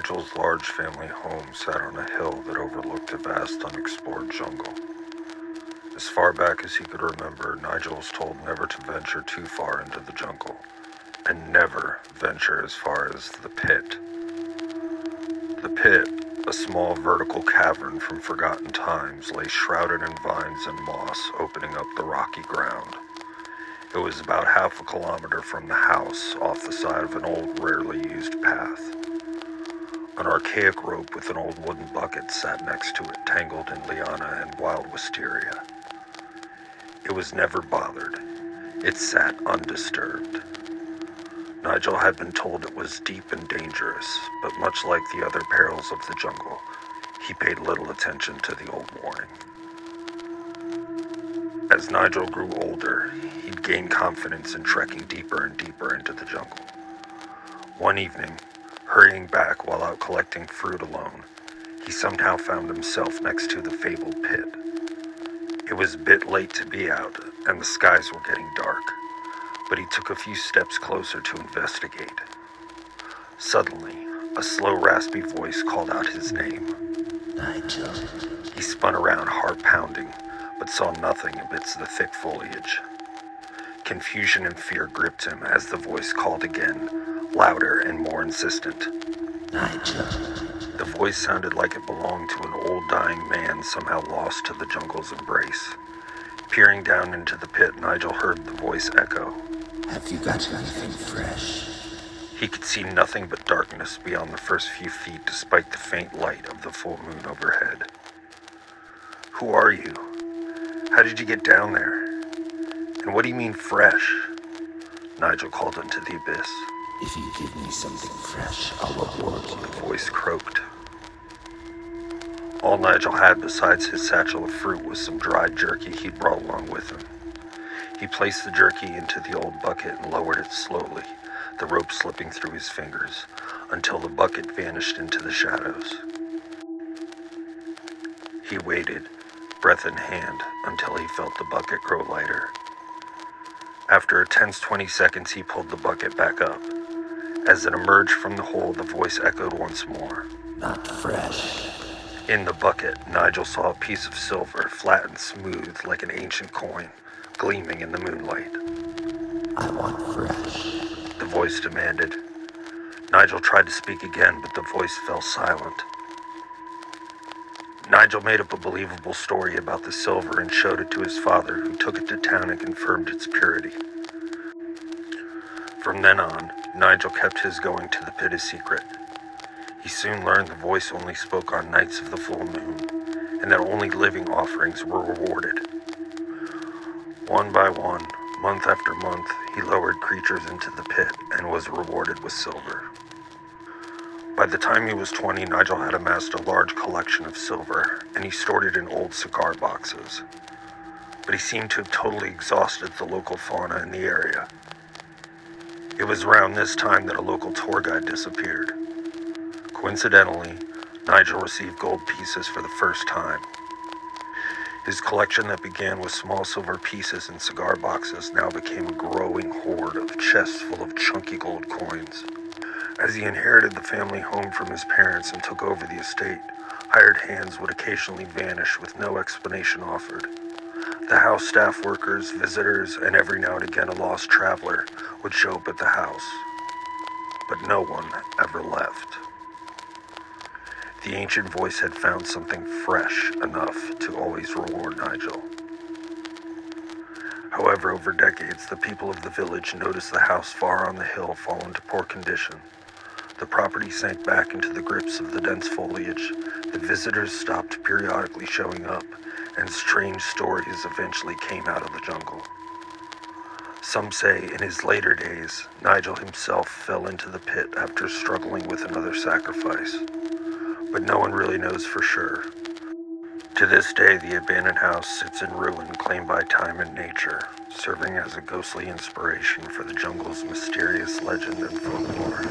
Nigel's large family home sat on a hill that overlooked a vast unexplored jungle. As far back as he could remember, Nigel was told never to venture too far into the jungle, and never venture as far as the pit. The pit, a small vertical cavern from forgotten times, lay shrouded in vines and moss opening up the rocky ground. It was about half a kilometer from the house, off the side of an old, rarely used path. An archaic rope with an old wooden bucket sat next to it, tangled in liana and wild wisteria. It was never bothered. It sat undisturbed. Nigel had been told it was deep and dangerous, but much like the other perils of the jungle, he paid little attention to the old warning. As Nigel grew older, he'd gained confidence in trekking deeper and deeper into the jungle. One evening, hurrying back while out collecting fruit alone, he somehow found himself next to the fabled pit. It was a bit late to be out, and the skies were getting dark, but he took a few steps closer to investigate. Suddenly, a slow, raspy voice called out his name. Nigel. He spun around, heart pounding, but saw nothing amidst the thick foliage. Confusion and fear gripped him as the voice called again, louder and more insistent. Nigel. The voice sounded like it belonged to an old dying man somehow lost to the jungle's embrace. Peering down into the pit, Nigel heard the voice echo. Have you got anything fresh? He could see nothing but darkness beyond the first few feet despite the faint light of the full moon overhead. Who are you? How did you get down there? And what do you mean fresh? Nigel called into the abyss. If you give me something fresh, I'll reward you. The voice croaked. All Nigel had besides his satchel of fruit was some dried jerky he'd brought along with him. He placed the jerky into the old bucket and lowered it slowly, the rope slipping through his fingers, until the bucket vanished into the shadows. He waited, breath in hand, until he felt the bucket grow lighter. After a tense 20 seconds, he pulled the bucket back up. As it emerged from the hole, the voice echoed once more. Not fresh. In the bucket, Nigel saw a piece of silver, flat and smooth like an ancient coin, gleaming in the moonlight. I want fresh. The voice demanded. Nigel tried to speak again, but the voice fell silent. Nigel made up a believable story about the silver and showed it to his father, who took it to town and confirmed its purity. From then on, Nigel kept his going to the pit a secret. He soon learned the voice only spoke on nights of the full moon, and that only living offerings were rewarded. One by one, month after month, he lowered creatures into the pit and was rewarded with silver. By the time he was 20, Nigel had amassed a large collection of silver, and he stored it in old cigar boxes. But he seemed to have totally exhausted the local fauna in the area. It was around this time that a local tour guide disappeared. Coincidentally, Nigel received gold pieces for the first time. His collection that began with small silver pieces in cigar boxes now became a growing hoard of chests full of chunky gold coins. As he inherited the family home from his parents and took over the estate, hired hands would occasionally vanish with no explanation offered. The house staff workers, visitors, and every now and again a lost traveler would show up at the house. But no one ever left. The ancient voice had found something fresh enough to always reward Nigel. However, over decades, the people of the village noticed the house far on the hill fall into poor condition. The property sank back into the grips of the dense foliage, the visitors stopped periodically showing up, and strange stories eventually came out of the jungle. Some say in his later days, Nigel himself fell into the pit after struggling with another sacrifice. But no one really knows for sure. To this day, the abandoned house sits in ruin, claimed by time and nature, serving as a ghostly inspiration for the jungle's mysterious legend and folklore.